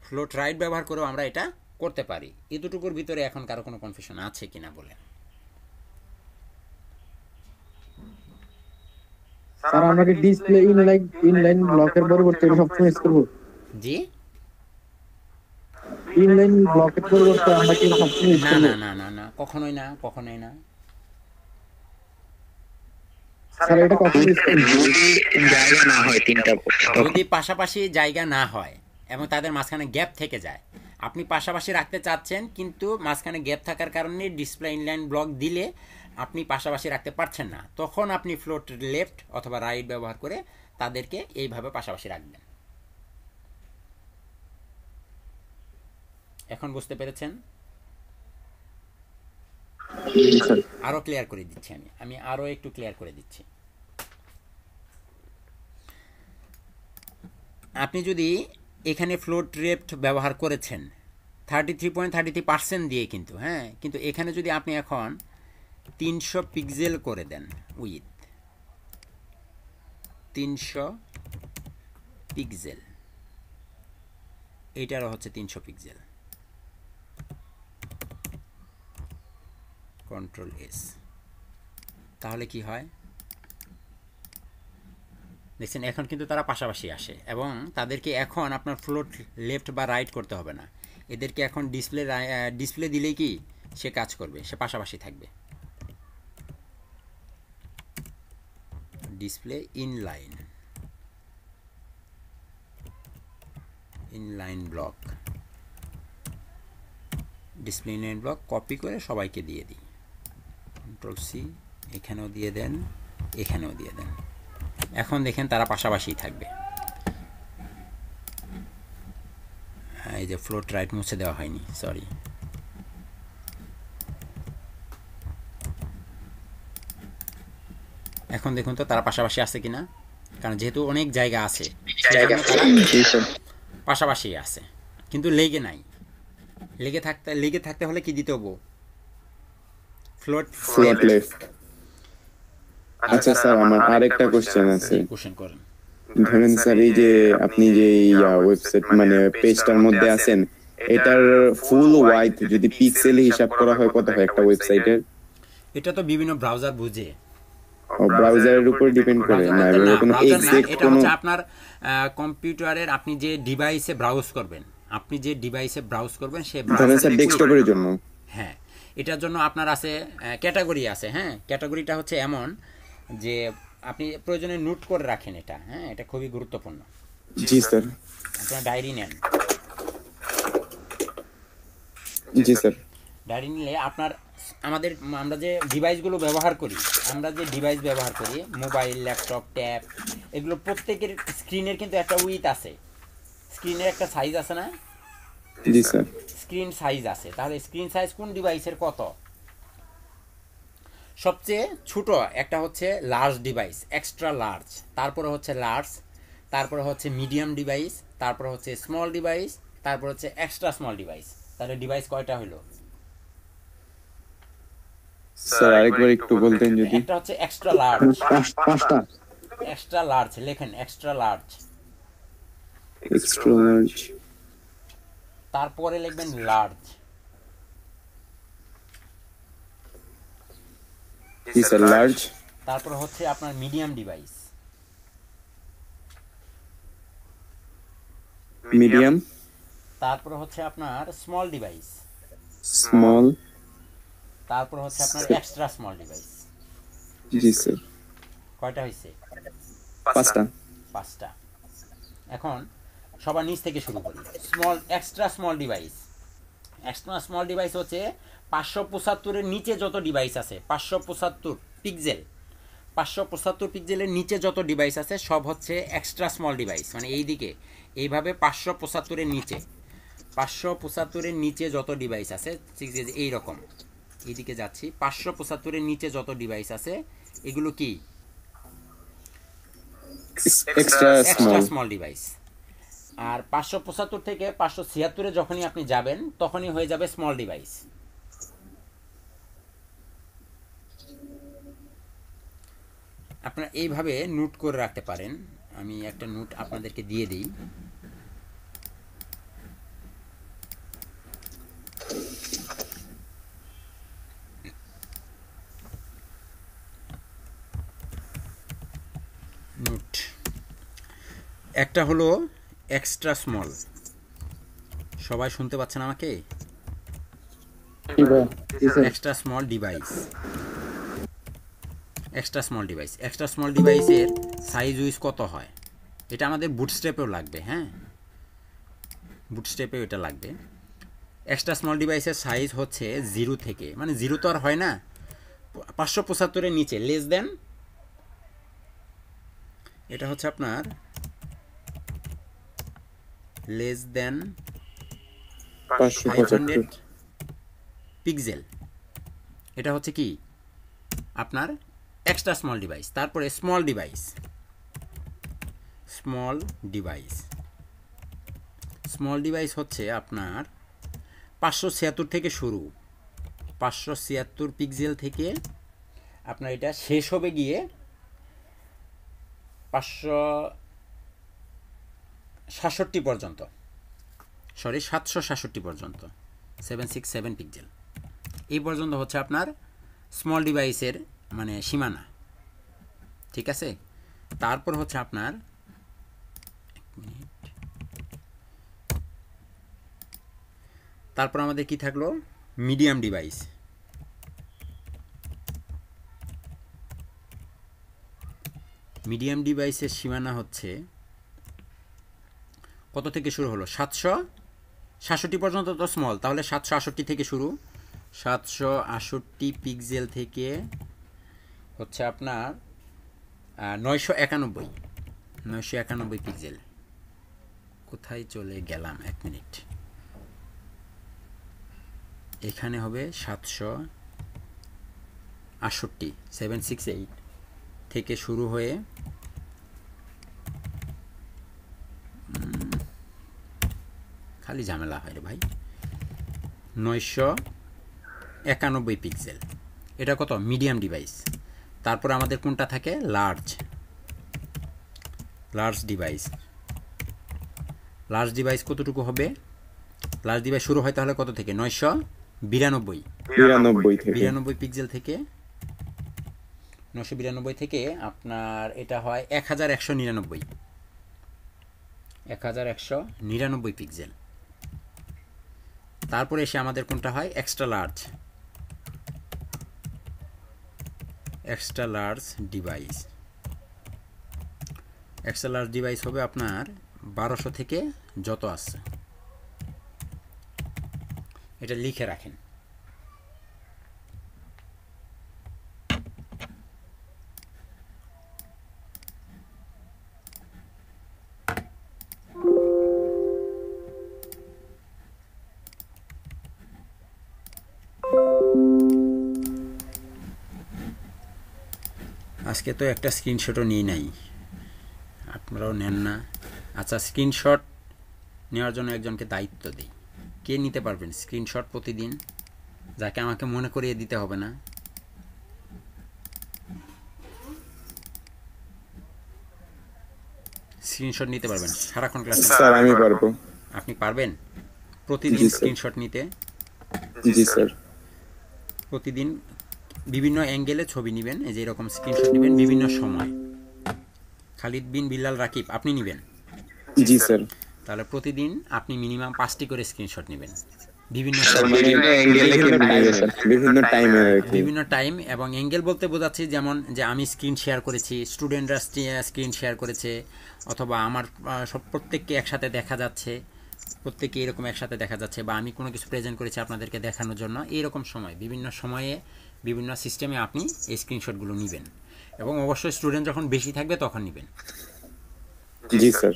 ফ্লোট রাইট ব্যবহার করেও আমরা এটা করতে পারি। এই দুটুকুর ভিতরে এখন কারো কোনো কনফিউশন আছে কিনা বলেন? স্যার আমরা কি ডিসপ্লে ইনলাইন ব্লকের পরিবর্তে সবসময় ইউজ করব? জি, ইনলাইন ব্লকের পরিবর্তে আমরা কি সবসময় ইউজ না করব? না না না না, কখনোই না, কখনোই না। স্যার এটা কখন ইউজ করব? জায়গা না হয় 3টা বক্স, যদি পাশাপাশি জায়গা না হয় এবং তাদের মাঝখানে গ্যাপ থেকে যায়, আপনি পাশাপাশি রাখতে চাচ্ছেন কিন্তু মাঝখানে গ্যাপ থাকার কারণে ডিসপ্লে ইনলাইন ব্লক দিলে আপনি পাশাপাশি রাখতে পারছেন না, তখন আপনি ফ্লোট লেফট অথবা রাইট ব্যবহার করে তাদেরকে এইভাবে পাশাপাশি রাখবেন। এখন বুঝতে পেরেছেন? আরো ক্লিয়ার করে দিচ্ছি, আমি আরো একটু ক্লিয়ার করে দিচ্ছি। আপনি যদি এখানে ফ্লোট লেফট ব্যবহার করেছেন 33.33% দিয়ে কিন্তু, হ্যাঁ, কিন্তু এখানে যদি আপনি এখন 300 পিক্সেল করে দেন, উইথ 300 পিক্সেল, এইটারও হচ্ছে 300 পিক্সেল, কন্ট্রোল এস, তাহলে কি হয় দেখছেন? এখন কিন্তু তারা পাশাপাশি আসে এবং তাদেরকে এখন আপনার ফ্লোট লেফট বা রাইট করতে হবে না। এদেরকে এখন ডিসপ্লে দিলেই কি সে কাজ করবে, সে পাশাপাশি থাকবে। Display inline block, display inline block copy করে সবাইকে দিয়ে দিই, কন্ট্রোল সি, এখানেও দিয়ে দেন, এখানেও দিয়ে দেন। এখন দেখেন তারা পাশাপাশি থাকবে। এই যে ফ্লোট রাইট মুছে দেওয়া হয়নি, সরি। এখন দেখুন তো তারা পাশাপাশি আছে কিনা, কারণ যেহেতু অনেক জায়গা আছে পাশাপাশি আছে, কিন্তু লেগে নাই। লেগে থাকতে হলে কি দিতে হবে? Float left. আচ্ছা স্যার, আমার আরেকটা কোশ্চেন আছে। কোশ্চেন করেন। ধরেন স্যার, এই যে আপনি যে ওয়েবসাইট মানে পেজটার মধ্যে আছেন, এটার ফুল ওয়াইড যদি পিক্সেল হিসাব করা হয় কত হয় একটা ওয়েবসাইটের? এটা তো বিভিন্ন ব্রাউজার বুঝে, ব্রাউজারের উপর ডিপেন্ড করে না, কোনো এক্সাক্ট এটা কোনো? হচ্ছে আপনার কম্পিউটারের আপনি যে ডিভাইসে ব্রাউজ করবেন, সে ধরেন স্যার ডেস্কটপের জন্য, হ্যাঁ, এটার জন্য আপনার আছে ক্যাটাগরি আছে। হ্যাঁ, ক্যাটাগরিটা হচ্ছে এমন যে আপনি প্রয়োজনে নোট করে রাখেন এটা, হ্যাঁ, এটা খুবই গুরুত্বপূর্ণ। জি স্যার। আপনার ডায়েরি নেন, জি স্যার। ডায়েরি নিলে আপনার আমরা যে ডিভাইসগুলো ব্যবহার করি, মোবাইল, ল্যাপটপ, ট্যাব, এগুলো প্রত্যেকের স্ক্রিনের কিন্তু একটা উইথ আছে, স্ক্রিনের একটা সাইজ আছে না? জি স্যার। স্ক্রিন সাইজ আছে। তাহলে স্ক্রিন সাইজ কোন ডিভাইসের কত? সবচেয়ে ছোট একটা হচ্ছে লার্জ ডিভাইস, এক্সট্রা লার্জ, তারপরে হচ্ছে লার্জ, তারপরে হচ্ছে মিডিয়াম ডিভাইস, তারপরে হচ্ছে স্মল ডিভাইস, তারপরে হচ্ছে এক্সট্রা স্মল ডিভাইস। তাহলে ডিভাইস কয়টা হলো? স্যার আরেকবার একটু বলতেন যদি। একটা হচ্ছে এক্সট্রা লার্জ, 5টা। এক্সট্রা লার্জ লেখেন, এক্সট্রা লার্জ, এক্সট্রা লার্জ, তারপরে লিখবেন লার্জ। জি স্যার লার্জ, তারপর হচ্ছে আপনার মিডিয়াম ডিভাইস, মিডিয়াম, তারপর হচ্ছে আপনার স্মল ডিভাইস, স্মল, তারপর হচ্ছে আপনার এক্সট্রা স্মল ডিভাইস। জি স্যার। কয়টা হয়েছে? 5টা। 5টা। এখন সবার নিচ থেকে শুরু করি। এক্সট্রা স্মল ডিভাইস হচ্ছে 575-এর নিচে যত ডিভাইস আছে, 575 পিক্সেল, 575 পিক্সেলের নিচে যত ডিভাইস আছে সব হচ্ছে এক্সট্রা স্মল ডিভাইস। মানে এইদিকে এইভাবে 575-এর নিচে, 575-এর নিচে যত ডিভাইস আছে, এইরকম এইদিকে যাচ্ছি, 575-এর নিচে যত ডিভাইস আছে এগুলো কি? Extra small device. আর 575 থেকে 576-এ যখনই আপনি যাবেন তখনই হয়ে যাবে স্মল ডিভাইস। আপনারা এইভাবে নোট করে রাখতে পারেন। আমি একটা নোট আপনাদেরকে দিয়ে দিই। নোট একটা হলো এক্সট্রা স্মল, সবাই শুনতে পাচ্ছেন আমাকে? Extra small device, extra small ডিভাইসের সাইজ উইজ কত হয়? এটা আমাদের বুটস্ট্র্যাপেও লাগবে, হ্যাঁ, বুটস্ট্র্যাপেও এটা লাগবে। এক্সট্রা স্মল ডিভাইসের সাইজ হচ্ছে 0 থেকে, মানে 0 তো আর হয় না, 575-এর নিচে, লেস দেন, এটা হচ্ছে আপনার লেস দেন 500 পিক্সেল, এটা হচ্ছে কি আপনার এক্সট্রা স্মল ডিভাইস। তারপরে স্মল ডিভাইস হচ্ছে আপনার 576 থেকে শুরু, 576 পিক্সেল থেকে আপনার এটা শেষ হবে গিয়ে 567 পর্যন্ত, 767 পর্যন্ত, 767 পিক্সেল, এই পর্যন্ত হচ্ছে আপনার স্মল ডিভাইসের মানে সীমানা, ঠিক আছে? তারপর হচ্ছে আপনার তারপর আমাদের কি থাকলো? Medium device. মিডিয়াম ডিভাইসের সীমানা হচ্ছে কত থেকে শুরু হলো? 766 পর্যন্ত তো স্মল, তাহলে 768 থেকে শুরু, 768 পিক্সেল থেকে হচ্ছে আপনার 991 পিক্সেল। কোথায় চলে গেলাম? এক মিনিট, এখানে হবে 768 থেকে শুরু হয়ে খালি ঝামেলা হয় রে ভাই, 991 পিক্সেল। এটা কত? Medium device. তারপর আমাদের কোনটা থাকে? লার্জ ডিভাইস কতটুকু হবে? লার্জ ডিভাইস শুরু হয় তাহলে কত থেকে? 992 পিক্সেল থেকে, 992 থেকে আপনার এটা হয় 1199 পিক্সেল। তারপরে এসে আমাদের কোনটা হয়? এক্সট্রা লার্জ ডিভাইস হবে আপনার 1200 থেকে যত আছে, এটা লিখে রাখেন। আজকে তো একটা স্ক্রিনশটও নিই নাই, আপনারাও নেন না। আচ্ছা, স্ক্রিনশট নেওয়ার জন্য একজনকে দায়িত্ব দিই। কে নিতে পারবেন স্ক্রিনশট প্রতিদিন, যাকে আমাকে মনে করিয়ে দিতে হবে না? স্ক্রিনশট নিতে পারবেন সারাক্ষণ ক্লাসে? স্যার আমি পারবো। আপনি পারবেন প্রতিদিন জি, স্যার। স্ক্রিনশট নিতে? জি স্যার। প্রতিদিন বিভিন্ন অ্যাঙ্গেলে ছবি নেবেন, এই যে এরকম স্ক্রিনশট নেবেন বিভিন্ন সময়। খালিদ বিন বিল্লাল রাকিব আপনি নেবেন? জি স্যার। তাহলে প্রতিদিন আপনি মিনিমাম 5টি করে স্ক্রিনশট নেবেন বিভিন্ন বিভিন্ন টাইমে বিভিন্ন টাইম এবং অ্যাঙ্গেল বলতে বোঝাচ্ছি যেমন যে আমি স্ক্রিন শেয়ার করেছি, স্টুডেন্টরা স্ক্রিন শেয়ার করেছে, অথবা আমার সব প্রত্যেককে একসাথে দেখা যাচ্ছে, প্রত্যেককে এরকম একসাথে দেখা যাচ্ছে, বা আমি কোনো কিছু প্রেজেন্ট করেছি আপনাদেরকে দেখানোর জন্য। এইরকম সময় বিভিন্ন সময়ে বিভিন্ন সিস্টেমে আপনি এই স্ক্রিনশটগুলো নেবেন, এবং অবশ্যই স্টুডেন্ট যখন বেশি থাকবে তখন নেবেন। জি স্যার।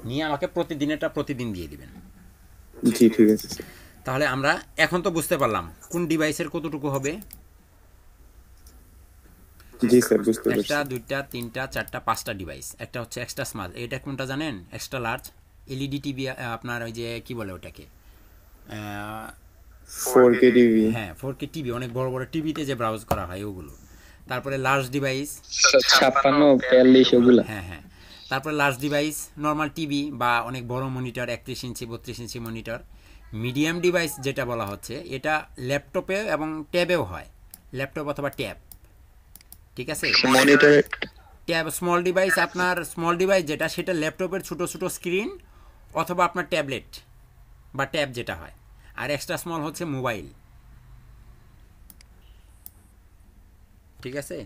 নিয়ে আমাকে প্রতিদিনেরটা প্রতিদিন দিয়ে দিবেন। জি ঠিক আছে স্যার। তাহলে আমরা এখন তো বুঝতে পারলাম কোন ডিভাইসের কতটুকু হবে। জি স্যার বুঝতে পারছি। 1টা 2টা 3টা 4টা 5টা ডিভাইস। একটা হচ্ছে এক্সট্রা স্মল, এটা কোনটা জানেন? এক্সট্রা লার্জ এলইডি টিভি, আপনার ওই যে কি বলে ওটাকে, 4K টিভি। হ্যাঁ 4K টিভি, অনেক বড় বড় টিভিতে যে ব্রাউজ করা হয় ওগুলো। তারপরে লার্জ ডিভাইস 56 42 ওগুলা। হ্যাঁ হ্যাঁ। তারপরে লার্জ ডিভাইস নর্মাল টিভি বা অনেক বড় মনিটর, 31 ইঞ্চি 32 ইঞ্চি মনিটর। মিডিয়াম ডিভাইস যেটা বলা হচ্ছে এটা ল্যাপটপে এবং ট্যাবেও হয়, ল্যাপটপ অথবা ট্যাব, ঠিক আছে? মনিটর ট্যাব স্মল ডিভাইস, আপনার স্মল ডিভাইস যেটা সেটা ল্যাপটপের ছোট ছোট স্ক্রিন অথবা আপনার ট্যাবলেট বা ট্যাব যেটা হয়। আর এক্সট্রা স্মল হচ্ছে মোবাইল, ঠিক আছে?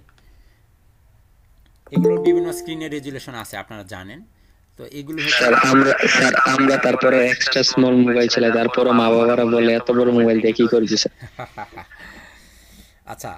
এগুলোর বিভিন্ন স্ক্রিনের রেজুলেশন আছে আপনারা জানেন। তো এগুলো হচ্ছে আমরা তারপরে এক্সট্রা স্মল মোবাইল চালাই, তারপরে মা বাবারা বলে এত বড় মোবাইল দিয়ে কি করছিস। আচ্ছা